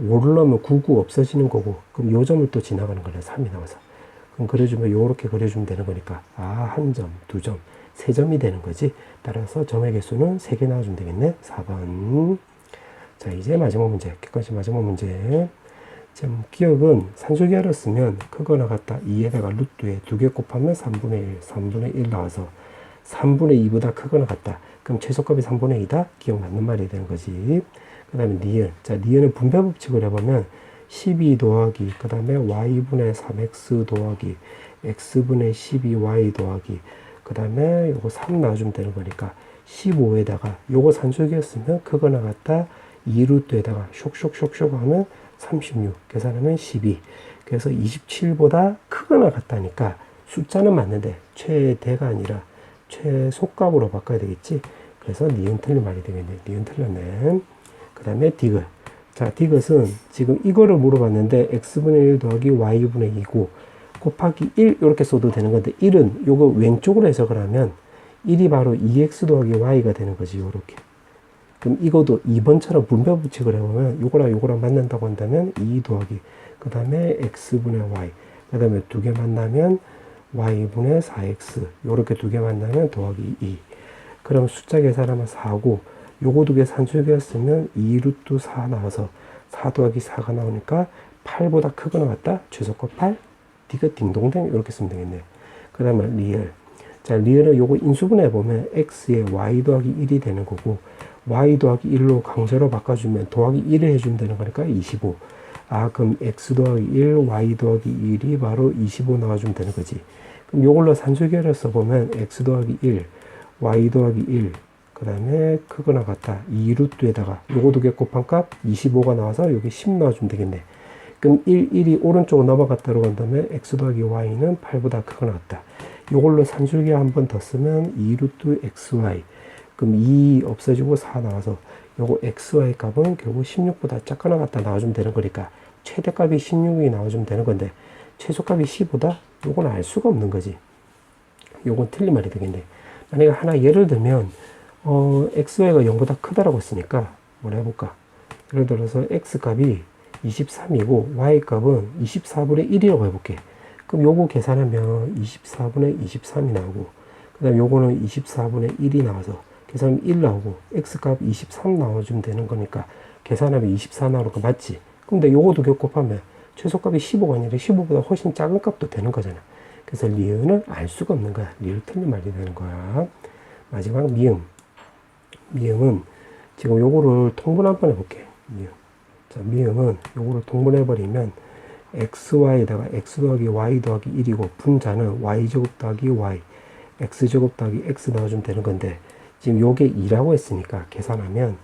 5를 넣으면 99 없어지는 거고, 그럼 요 점을 또 지나가는 거네. 3이 나와서. 그럼 그려주면 요렇게 그려주면 되는 거니까 한 점, 두 점, 세 점이 되는 거지. 따라서 점의 개수는 3개 나와주면 되겠네. 4번. 자, 이제 마지막 문제. 객관식 마지막 문제. 지금 기억은 산술기하를 쓰면 크거나 같다 2에다가 루트에 2개 곱하면 3분의 1, 3분의 1 나와서 3분의 2보다 크거나 같다. 그럼 최소값이 3분의 2다? 기억 맞는 말이 되는 거지. 그 다음에 니은. 자, 니은은 분배 법칙을 해보면 12 더하기, 그 다음에 y분의 3x 더하기, x분의 12y 더하기, 그 다음에 요거 3 나와주면 되는 거니까 15에다가 요거 산술기였으면 크거나 같다 2루트에다가 쇽쇽쇽쇽 하면 36, 계산하면 12. 그래서 27보다 크거나 같다니까 숫자는 맞는데 최대가 아니라 최소값으로 바꿔야 되겠지. 그래서 니은 틀린 말이 되겠네. 니은 틀렸네. 그 다음에 디귿. 자, 디귿은 지금 이거를 물어봤는데 x분의 1 더하기 y분의 2고 곱하기 1 이렇게 써도 되는 건데 1은 요거 왼쪽으로 해석을 하면 1이 바로 2x 더하기 y가 되는 거지. 요렇게. 그럼 이것도 2번처럼 분배 법칙을 해보면 요거랑 만난다고 한다면 2 더하기, 그 다음에 x분의 y, 그 다음에 두 개 만나면 y분의 4x, 요렇게 두 개 만나면 더하기 2. 그럼 숫자 계산하면 4고 요거 두 개 산술기였으면 2루트 4 나와서 4 더하기 4가 나오니까 8보다 크거나 같다? 최소값 8? 디귿 딩동댕 이렇게 쓰면 되겠네. 그 다음에 리을. 자, 리을은 요거 인수분해 보면 x에 y 더하기 1이 되는 거고 y 더하기 1로 강제로 바꿔주면 더하기 1을 해주면 되는 거니까 25. 그럼 x 더하기 1, y 더하기 1이 바로 25 나와주면 되는 거지. 그럼 요걸로 산술기를 써보면 x 더하기 1, y 더하기 1, 그 다음에 크거나 같다 2루트에다가 요거 두 개 곱한 값 25가 나와서 여기 10 나와주면 되겠네. 그럼 1이 오른쪽으로 넘어갔다고 한다면 x 더하기 y는 8보다 크거나 같다. 요걸로 산술기 한 번 더 쓰면 2루트 xy. 그럼 2 없어지고 4 나와서 요거 xy 값은 결국 16보다 작거나 같다 나와주면 되는 거니까 최대값이 16이 나와주면 되는 건데 최소값이 15다? 요건 알 수가 없는 거지. 요건 틀린 말이 되겠네. 만약에 하나 예를 들면 xy가 0보다 크다라고 했으니까 뭘 해볼까? 예를 들어서 x값이 23이고 y값은 24분의 1이라고 해볼게. 그럼 요거 계산하면 24분의 23이 나오고 그 다음에 요거는 24분의 1이 나와서 계산하면 1 나오고 x값 23 나와주면 되는 거니까 계산하면 24 나오는 거 맞지? 근데 요거도 곱하면 최소값이 15가 아니라 15보다 훨씬 작은 값도 되는 거잖아. 그래서 리을은 알 수가 없는 거야. 리을 틀린 말이 되는 거야. 마지막 미음. 미음은 지금 요거를 통분 한번 해볼게. 미음. 자, 미음은 요거를 통분해버리면 xy에다가 x 더하기 y 더하기 1이고 분자는 y제곱 더하기 y, x제곱 더하기 x 넣어주면 되는 건데 지금 요게 2라고 했으니까 계산하면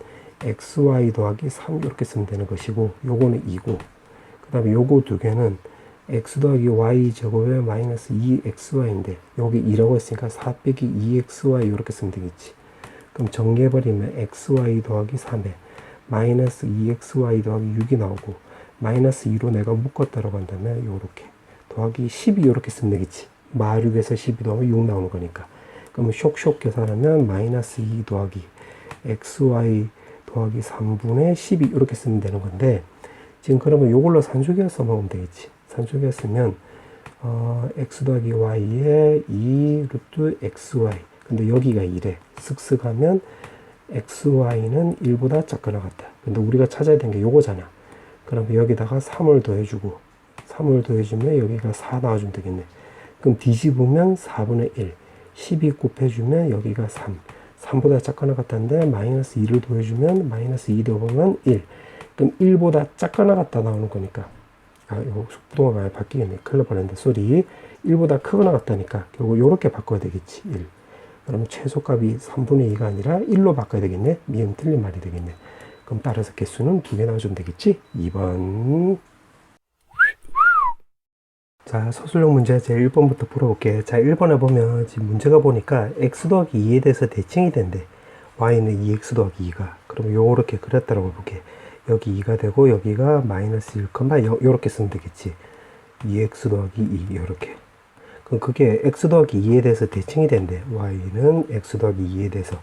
xy 더하기 3 이렇게 쓰면 되는 것이고 요거는 2고 그 다음에 요거 두 개는 x 더하기 y 제곱에 마이너스 2xy인데 여기 2라고 했으니까 4 빼기 2xy 이렇게 쓰면 되겠지. 그럼 정리해버리면 xy 더하기 3에 마이너스 2xy 더하기 6이 나오고 마이너스 2로 내가 묶었다라고 한다면 요렇게 더하기 12 이렇게 쓰면 되겠지. 마륙에서 12 더하면 6 나오는 거니까. 그러면 쇽쇽 계산하면 마이너스 2 더하기 xy 더하기 3분의 12 이렇게 쓰면 되는 건데 지금 그러면 요걸로 산수기를 써먹으면 되겠지. 산수기를 쓰면 x 더하기 y에 2 루트 xy 근데 여기가 2래. 쓱쓱하면 xy는 1보다 작거나 같다. 근데 우리가 찾아야 되는 게 요거잖아. 그러면 여기다가 3을 더해주고 3을 더해주면 여기가 4 나와주면 되겠네. 그럼 뒤집으면 4분의 1 12 곱해주면 여기가 3 3보다 작거나 같다는데 마이너스 2를 더해주면 마이너스 2 더하면 1 그럼 1보다 작거나 같다 나오는 거니까 이거 속도가 많이 바뀌겠네. 큰일 날 뻔했는데 쏘리 1보다 크거나 같다니까 결국 요렇게 바꿔야 되겠지. 1 그러면 최소값이 3분의 2가 아니라 1로 바꿔야 되겠네. 미음 틀린 말이 되겠네. 그럼 따라서 개수는 2개 나와주면 되겠지. 2번. 자, 서술형 문제 제 1번부터 풀어볼게. 자, 1번에 보면 지금 문제가 보니까 x 더하기 2에 대해서 대칭이 된대. y는 2x 더하기 2가. 그럼 요렇게 그렸다라고 볼게. 여기 2가 되고 여기가 마이너스 1, 요렇게 쓰면 되겠지. 2x 더하기 2 요렇게. 그럼 그게 x 더하기 2에 대해서 대칭이 된대. y는 x 더하기 2에 대해서.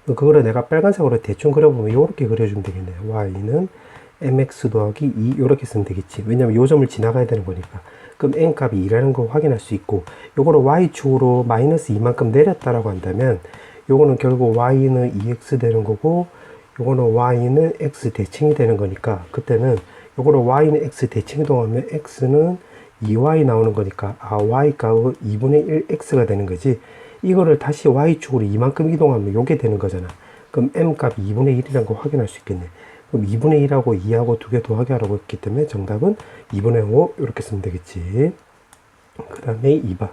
그거를 내가 빨간색으로 대충 그려보면 요렇게 그려주면 되겠네. y는 mx 더하기 2 요렇게 쓰면 되겠지. 왜냐면 요 점을 지나가야 되는 거니까. 그럼 n 값이 2라는 거 확인할 수 있고 요거를 y축으로 마이너스 2만큼 내렸다라고 한다면 요거는 결국 y는 2x 되는 거고 요거는 y는 x 대칭이 되는 거니까 그때는 요거를 y는 x 대칭 이동하면 x는 2y 나오는 거니까 y 값은 2분의 1 x가 되는 거지. 이거를 다시 y축으로 이만큼 이동하면 요게 되는 거잖아. 그럼 m 값 2분의 1이라는 거 확인할 수 있겠네. 그럼 2분의 1하고 2하고 두 개 더하기 하라고 했기 때문에 정답은 2분의 5 이렇게 쓰면 되겠지. 그 다음에 2번.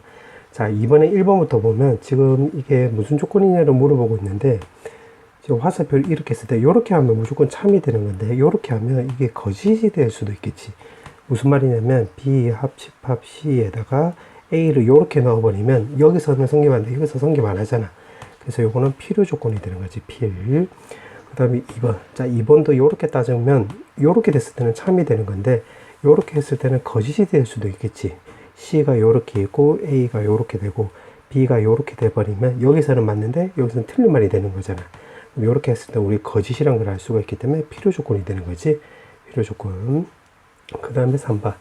자, 이번에 1번부터 보면 지금 이게 무슨 조건이냐를 물어보고 있는데 지금 화살표를 이렇게 쓸 때 이렇게 하면 무조건 참이 되는 건데 이렇게 하면 이게 거짓이 될 수도 있겠지. 무슨 말이냐면 B 합집합 C에다가 A를 이렇게 넣어버리면 여기서는 성립 안 돼. 여기서 성립 안 하잖아. 그래서 요거는 필요 조건이 되는 거지. 필. 그 다음에 2번. 자, 2번도 이렇게 따지면 이렇게 됐을 때는 참이 되는 건데 이렇게 했을 때는 거짓이 될 수도 있겠지. C가 이렇게 있고 A가 이렇게 되고 B가 이렇게 돼버리면 여기서는 맞는데 여기서는 틀린 말이 되는 거잖아. 그럼 이렇게 했을 때 우리 거짓이란 걸 알 수가 있기 때문에 필요 조건이 되는 거지. 필요 조건. 그 다음에 3번.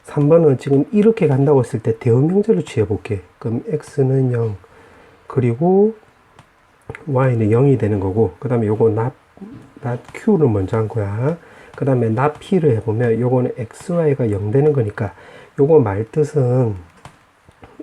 3번은 지금 이렇게 간다고 했을 때 대응명제를 취해 볼게. 그럼 X는 0 그리고 Y는 0이 되는 거고 그 다음에 요거 not Q를 먼저 한 거야. 그 다음에 not P를 해보면 요거는 XY가 0 되는 거니까 요거 말 뜻은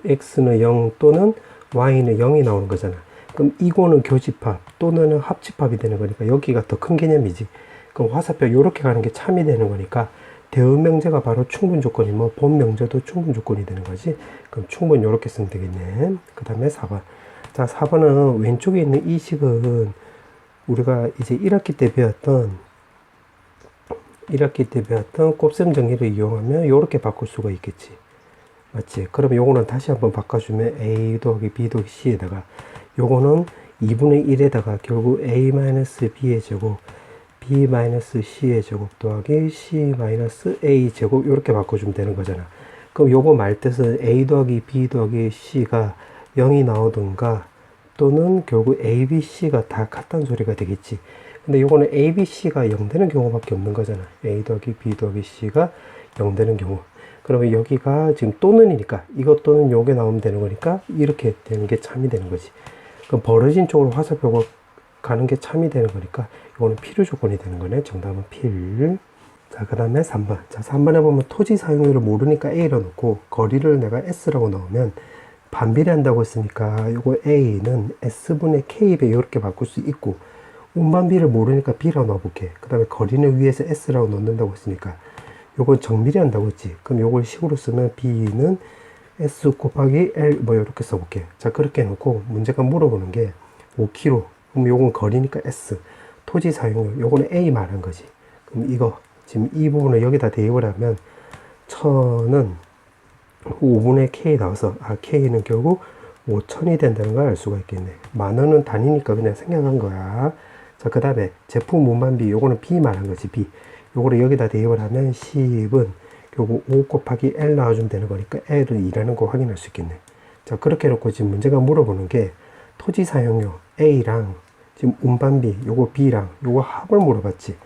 X는 0 또는 Y는 0이 나오는 거잖아. 그럼 이거는 교집합 또는 합집합이 되는 거니까 여기가 더 큰 개념이지. 그럼 화살표 이렇게 가는 게 참이 되는 거니까 대응명제가 바로 충분 조건이 본명제도 충분 조건이 되는 거지. 그럼 충분 이렇게 쓰면 되겠네. 그 다음에 4번. 자, 4번은 왼쪽에 있는 이 식은 우리가 이제 1학기 때 배웠던 곱셈 정리를 이용하면 이렇게 바꿀 수가 있겠지. 맞지? 그러면 요거는 다시 한번 바꿔주면 A 더하기 B 더하기 C에다가 요거는 2분의 1에다가 결국 A-B의 제곱 B-C의 제곱 더하기 C-A 제곱 이렇게 바꿔주면 되는 거잖아. 그럼 요거 말뜻은 A 더하기 B 더하기 C가 0이 나오든가 또는 결국 A, B, C가 다 같다는 소리가 되겠지. 근데 요거는 A, B, C가 0 되는 경우밖에 없는 거잖아. A 더하기 B 더하기 C가 0 되는 경우. 그러면 여기가 지금 또는이니까 이것 또는 요게 나오면 되는 거니까 이렇게 되는 게 참이 되는 거지. 그럼 벌어진 쪽으로 화살표가 가는 게 참이 되는 거니까 이거는 필요 조건이 되는 거네. 정답은 필. 자, 그 다음에 3번. 자, 3번에 보면 토지 사용료를 모르니까 A로 넣고 거리를 내가 S라고 넣으면 반비례한다고 했으니까 요거 A는 S분의 K배 이렇게 바꿀 수 있고, 운반비를 모르니까 B라고 넣어볼게. 그 다음에 거리는 위에서 S라고 넣는다고 했으니까 요건 정비례한다고 했지. 그럼 요걸 식으로 쓰면 B는 S 곱하기 L 뭐 이렇게 써볼게. 자, 그렇게 해놓고 문제가 물어보는 게 5km. 그럼 요건 거리니까 S. 토지 사용료 요거는 A 말한 거지. 그럼 이거 지금 이 부분을 여기다 대입을 하면 1000은 5분의 K 나와서 K는 결국 5000이 된다는 걸 알 수가 있겠네. 만원은 단위니까 그냥 생략한 거야. 자, 그 다음에 제품 운반비 요거는 B 말한 거지. B 요거를 여기다 대입을 하면 10은 결국 5 곱하기 L 나와주면 되는 거니까 L은 2라는 거 확인할 수 있겠네. 자, 그렇게 해놓고 지금 문제가 물어보는 게 토지 사용료 A랑 지금 운반비 요거 B랑 요거 합을 물어봤지.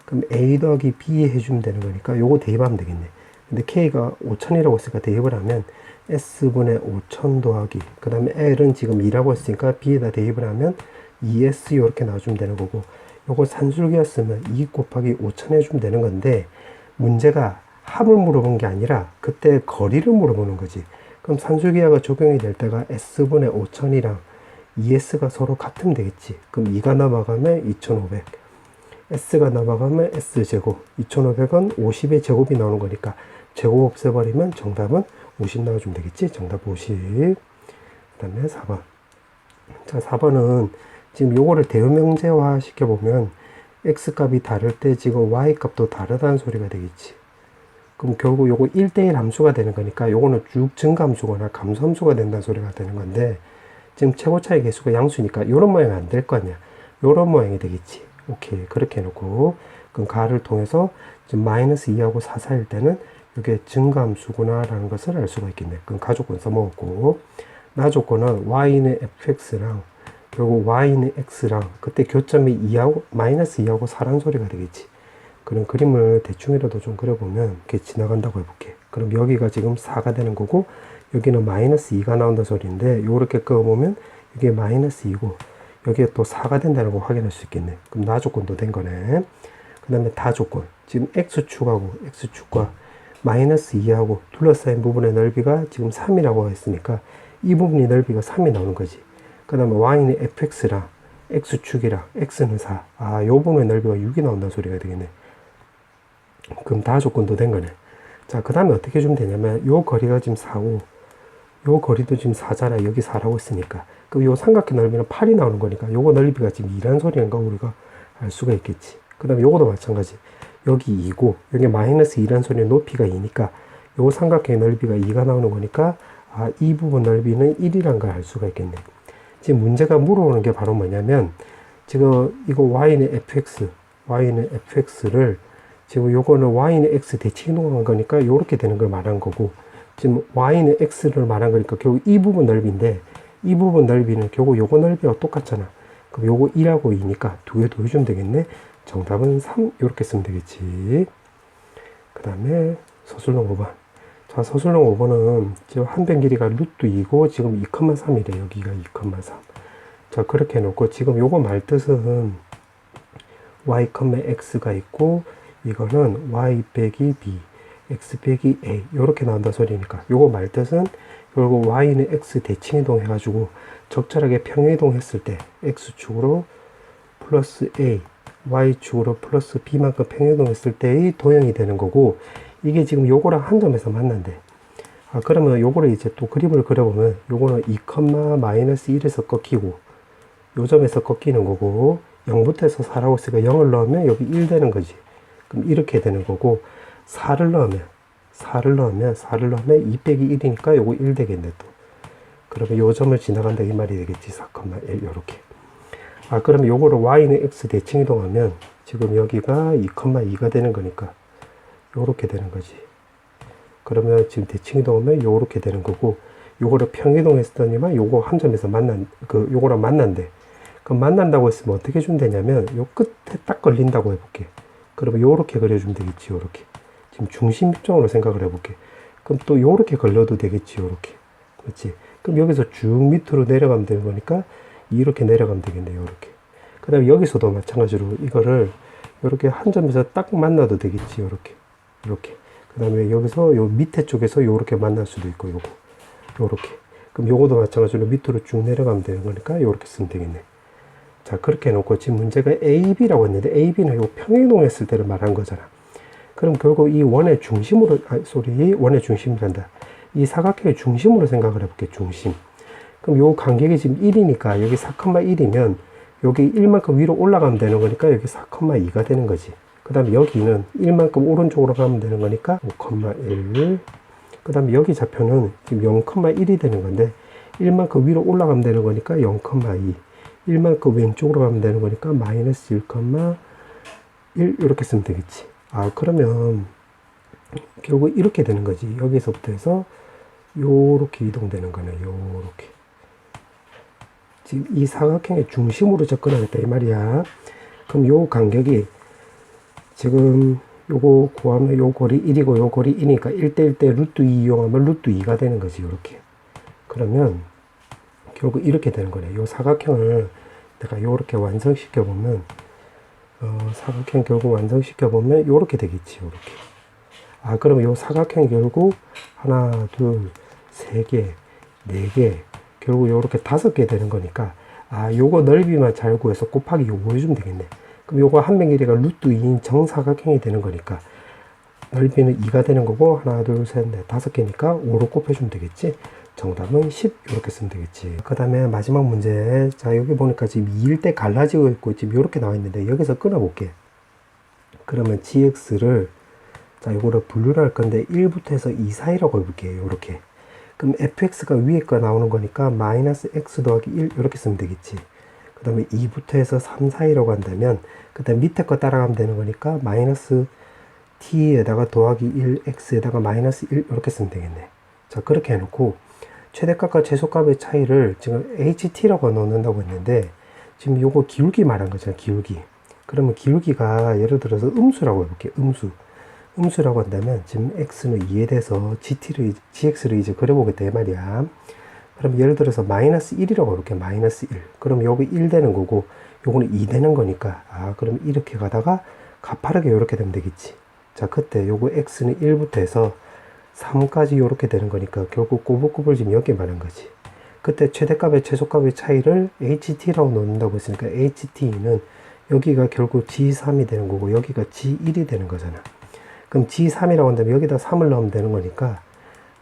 그럼 A 더하기 B 해주면 되는 거니까 요거 대입하면 되겠네. 근데 K가 5000이라고 했으니까 대입을 하면 S분의 5000 더하기 그 다음에 L은 지금 2라고 했으니까 B에다 대입을 하면 2S 이렇게 나와주면 되는 거고, 요거 산술기였으면 2 곱하기 5000 해주면 되는 건데 문제가 합을 물어본 게 아니라 그때 거리를 물어보는 거지. 그럼 산술기하가 적용이 될 때가 S분의 5000이랑 2S가 서로 같으면 되겠지. 그럼 2가 넘어가면 2500, S가 넘어가면 S제곱, 2500은 50의 제곱이 나오는 거니까 제곱 없애버리면 정답은 50 나와주면 되겠지. 정답 50. 그 다음에 4번. 자, 4번은 지금 요거를 대응명제화 시켜보면 X값이 다를 때 지금 Y값도 다르다는 소리가 되겠지. 그럼 결국 요거 1대1 함수가 되는 거니까 요거는 쭉 증가함수거나 감소함수가 된다는 소리가 되는 건데, 지금 최고차의 개수가 양수니까 요런 모양이 안 될 거 아니야. 요런 모양이 되겠지. 오케이. 그렇게 해놓고 그럼 가를 통해서 지금 마이너스 2하고 4 사이일 때는 이게 증가함수구나 라는 것을 알 수가 있겠네. 그럼 가조건 써먹었고, 나조건은 y는 fx랑 그리고 y는 x랑 그때 교점이 2하고 마이너스 2하고 4라는 소리가 되겠지. 그런 그림을 대충이라도 좀 그려보면 이렇게 지나간다고 해볼게. 그럼 여기가 지금 4가 되는 거고 여기는 마이너스 2가 나온다 소리인데, 요렇게 그어보면 이게 마이너스 2고 여기에 또 4가 된다는 거 확인할 수 있겠네. 그럼 나조건도 된 거네. 그 다음에 다조건. 지금 x축하고 x축과 마이너스 2하고 둘러싸인 부분의 넓이가 지금 3이라고 했으니까 이 부분이 넓이가 3이 나오는 거지. 그 다음에 y는 fx랑 x축이랑 x는 4. 요 부분의 넓이가 6이 나온다는 소리가 되겠네. 그럼 다조건도 된 거네. 자, 그 다음에 어떻게 해주면 되냐면 요 거리가 지금 4고 요 거리도 지금 4잖아. 여기 4라고 했으니까. 그럼 요 삼각형 넓이는 8이 나오는 거니까 요거 넓이가 지금 2라는 소리인 거 우리가 알 수가 있겠지. 그 다음에 요거도 마찬가지. 여기 2고 여기 마이너스 2라는 소리는 높이가 2니까 요 삼각형의 넓이가 2가 나오는 거니까 이 부분 넓이는 1이란 걸 알 수가 있겠네. 지금 문제가 물어보는 게 바로 뭐냐면 지금 이거 y는 fx를 지금 요거는 y는 x 대칭 이동한 거니까 요렇게 되는 걸 말한 거고, 지금 y는 x를 말한 거니까 결국 이 부분 넓이인데 이 부분 넓이는 결국 요거 넓이와 똑같잖아. 그럼 요거 1하고 2니까 두 개 더해주면 되겠네. 정답은 3 이렇게 쓰면 되겠지. 그 다음에 서술형 5번. 자, 서술형 5번은 지금 한 변 길이가 루트 2고 지금 2,3이래. 여기가 2,3. 자, 그렇게 해놓고 지금 요거 말 뜻은 y, x가 있고 이거는 y 빼기 b, x 빼기 a 요렇게 나온다 소리니까 요거 말 뜻은 결국 y는 x 대칭 이동 해가지고 적절하게 평행이동 했을 때 x축으로 플러스 a, y축으로 플러스 b만큼 평행이동 했을 때의 도형이 되는 거고, 이게 지금 요거랑 한 점에서 만난대. 그러면 요거를 이제 또 그림을 그려보면 요거는 2, 마이너스 1에서 꺾이고 요 점에서 꺾이는 거고 0부터 해서 4라고 했으니까 0을 넣으면 여기 1 되는 거지. 그럼 이렇게 되는 거고 4를 넣으면 2 빼기 1이니까 요거 1 되겠네 또. 그러면 요 점을 지나간다 이 말이 되겠지. 4,1 요렇게. 그러면 요거를 y는 x 대칭 이동하면 지금 여기가 2,2가 되는 거니까 요렇게 되는 거지. 그러면 지금 대칭 이동하면 요렇게 되는 거고, 요거를 평이동했더니만 요거 한 점에서 요거랑 만난대. 그럼 만난다고 했으면 어떻게 해주면 되냐면 요 끝에 딱 걸린다고 해볼게. 그러면 요렇게 그려주면 되겠지. 요렇게. 지금 중심 입장으로 생각을 해볼게. 그럼 또 요렇게 걸려도 되겠지. 요렇게. 그렇지. 그럼 여기서 쭉 밑으로 내려가면 되는 거니까 이렇게 내려가면 되겠네. 요렇게. 그 다음에 여기서도 마찬가지로 이거를 이렇게 한 점에서 딱 만나도 되겠지. 이렇게. 그 다음에 여기서 요 밑에 쪽에서 요렇게 만날 수도 있고, 요렇게. 그럼 요거도 마찬가지로 밑으로 쭉 내려가면 되는 거니까 요렇게 쓰면 되겠네. 자, 그렇게 해놓고 지금 문제가 AB라고 했는데 AB는 요 평행이동했을 때를 말한 거잖아. 그럼 결국 이 원의 중심으로, 원의 중심이란다. 이 사각형의 중심으로 생각을 해볼게, 중심. 그럼 요 간격이 지금 1이니까 여기 4,1이면 여기 1만큼 위로 올라가면 되는 거니까 여기 4,2가 되는 거지. 그 다음에 여기는 1만큼 오른쪽으로 가면 되는 거니까 5,1. 그 다음에 여기 좌표는 지금 0,1이 되는 건데 1만큼 위로 올라가면 되는 거니까 0,2. 1만큼 왼쪽으로 가면 되는 거니까 마이너스 1,1 이렇게 쓰면 되겠지. 아, 그러면 결국 이렇게 되는 거지. 여기서부터 해서 요렇게 이동되는 거네. 요렇게. 지금 이 사각형의 중심으로 접근하겠다 이 말이야. 그럼 요 간격이 지금 요거 구하면 요 거리 1이고 요 거리 2니까 1대1대 루트 2 이용하면 루트 2가 되는 거지. 요렇게. 그러면 결국 이렇게 되는 거네. 요 사각형을 내가 요렇게 완성시켜 보면 사각형 결국 완성시켜 보면 요렇게 되겠지. 요렇게. 아, 그러면 요 사각형이 결국 하나, 둘, 세 개, 네 개, 결국 요렇게 5개 되는 거니까, 아, 요거 넓이만 잘 구해서 곱하기 요거 해주면 되겠네. 그럼 요거 한 명 길이가 루트 2인 정사각형이 되는 거니까, 넓이는 2가 되는 거고, 하나, 둘, 셋, 넷, 5개니까 5로 곱해주면 되겠지. 정답은 10 이렇게 쓰면 되겠지. 그 다음에 마지막 문제. 자, 여기 보니까 지금 2일 때 갈라지고 있고 지금 이렇게 나와 있는데 여기서 끊어볼게. 그러면 gx를 자, 이거를 분류를 할 건데 1부터 해서 2 사이라고 해볼게요. 이렇게. 그럼 fx가 위에 거 나오는 거니까 마이너스 x 더하기 1 이렇게 쓰면 되겠지. 그 다음에 2부터 해서 3 사이라고 한다면 그 다음 밑에 거 따라가면 되는 거니까 마이너스 t에다가 더하기 1 x에다가 마이너스 1 이렇게 쓰면 되겠네. 자, 그렇게 해놓고 최대값과 최소값의 차이를 지금 ht라고 넣는다고 했는데 지금 요거 기울기 말한 거잖아. 기울기. 그러면 기울기가 예를 들어서 음수라고 해볼게요. 음수라고 한다면 지금 x는 2에 대해서 gx를 이제 그려보겠다 이 말이야. 그럼 예를 들어서 마이너스 1이라고 해볼게. 마이너스 1. 그럼 여기 1 되는 거고 요거는 2 되는 거니까, 아, 그럼 이렇게 가다가 가파르게 이렇게 되면 되겠지. 자, 그때 요거 x는 1부터 해서 3까지 이렇게 되는 거니까 결국 꼬불꼬불 지금 여기 말한 거지. 그때 최대값의 최소값의 차이를 ht라고 넣는다고 했으니까 ht는 여기가 결국 g3이 되는 거고 여기가 g1이 되는 거잖아. 그럼 g3이라고 한다면 여기다 3을 넣으면 되는 거니까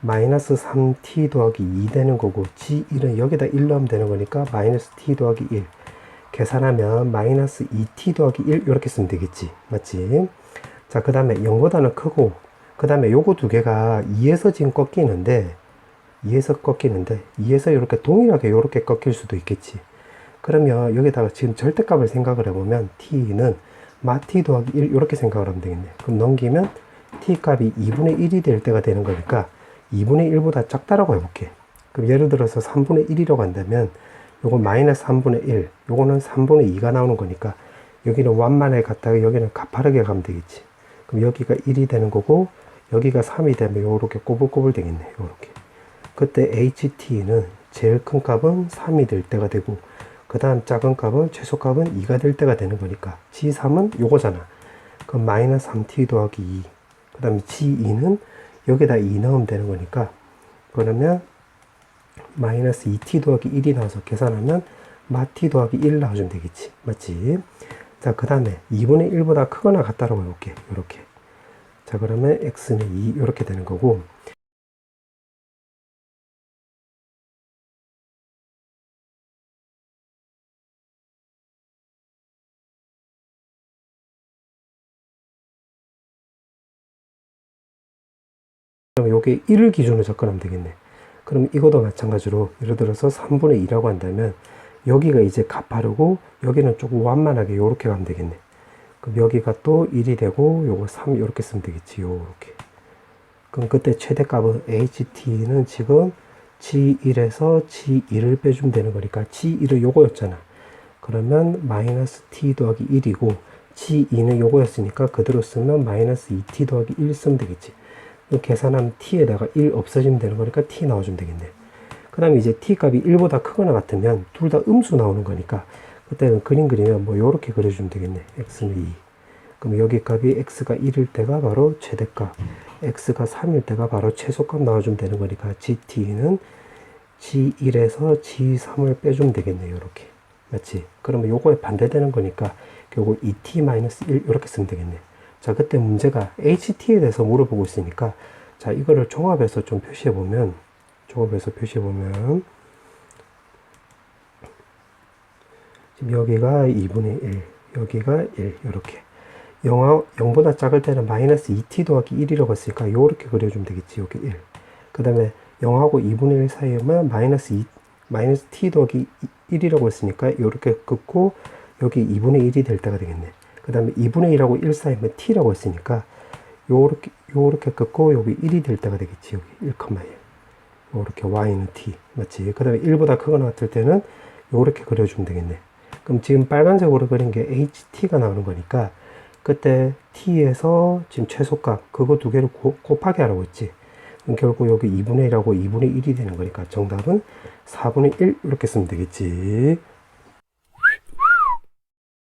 마이너스 3t 더하기 2 되는 거고 g1은 여기다 1 넣으면 되는 거니까 마이너스 t 더하기 1. 계산하면 마이너스 2t 더하기 1 이렇게 쓰면 되겠지. 맞지? 자, 그 다음에 0보다는 크고 그 다음에 요거 두 개가 2에서 지금 꺾이는데 2에서 이렇게 동일하게 이렇게 꺾일 수도 있겠지. 그러면 여기다가 지금 절대값을 생각을 해보면 t는 마 t 더하기 1 이렇게 생각을 하면 되겠네. 그럼 넘기면 t 값이 2분의 1이 될 때가 되는 거니까 2분의 1보다 작다라고 해볼게. 그럼 예를 들어서 3분의 1이라고 한다면 요거 마이너스 3분의 1 요거는 3분의 2가 나오는 거니까 여기는 완만하게 갔다가 여기는 가파르게 가면 되겠지. 그럼 여기가 1이 되는 거고 여기가 3이 되면 요렇게 꼬불꼬불 되겠네. 요렇게. 그때 ht는 제일 큰 값은 3이 될 때가 되고 그 다음 작은 값은 최소값은 2가 될 때가 되는 거니까 g3은 요거잖아. 그럼 마이너스 3t 더하기 2. 그 다음에 g2는 여기다 2 넣으면 되는 거니까 그러면 마이너스 2t 더하기 1이 나와서 계산하면 마 t 더하기 1 나와주면 되겠지. 맞지? 자, 그 다음에 2분의 1보다 크거나 같다라고 해볼게. 요렇게. 자, 그러면 x는 2 이렇게 되는 거고 그럼 요게 1을 기준으로 접근하면 되겠네. 그럼 이것도 마찬가지로 예를 들어서 3분의 2라고 한다면 여기가 이제 가파르고 여기는 조금 완만하게 요렇게 가면 되겠네. 그럼 여기가 또 1이 되고 요거 3 이렇게 쓰면 되겠지. 요렇게. 그럼 그때 최대값은 ht는 지금 g1에서 g2를 빼주면 되는 거니까 g1은 요거였잖아. 그러면 마이너스 t 더하기 1이고 g2는 요거였으니까 그대로 쓰면 마이너스 2t 더하기 1 쓰면 되겠지. 계산하면 t에다가 1 없어지면 되는 거니까 t 나와주면 되겠네. 그 다음에 이제 t 값이 1보다 크거나 같으면 둘 다 음수 나오는 거니까 그때는 그림 그리면 뭐 요렇게 그려주면 되겠네. x는 2. 그럼 여기 값이 x가 1일 때가 바로 최대값, x가 3일 때가 바로 최소값 나와주면 되는 거니까 gt는 g1에서 g3을 빼주면 되겠네요. 이렇게. 맞지? 그러면 요거에 반대되는 거니까 결국 2t-1 이렇게 쓰면 되겠네. 자, 그때 문제가 ht에 대해서 물어보고 있으니까 자, 이거를 종합해서 좀 표시해보면 지금 여기가 2분의 1, 여기가 1, 이렇게. 0보다 작을 때는 마이너스 2t 더하기 1이라고 했으니까 이렇게 그려주면 되겠지. 여기 1. 그 다음에 0하고 2분의 1 사이에만 마이너스 t 더하기 1이라고 했으니까 이렇게 긋고 여기 2분의 1이 될 때가 되겠네. 그 다음에 2분의 1하고 1 사이면 t라고 했으니까 요렇게 긋고 여기 1이 될 때가 되겠지. 여기 1,1. 요렇게 y는 t. 맞지? 그 다음에 1보다 크거나 같을 때는 요렇게 그려주면 되겠네. 그럼 지금 빨간색으로 그린 게 ht가 나오는 거니까 그때 t에서 지금 최소값 그거 두 개를 곱하기 하라고 했지. 그럼 결국 여기 2분의 1하고 2분의 1이 되는 거니까 정답은 4분의 1 이렇게 쓰면 되겠지.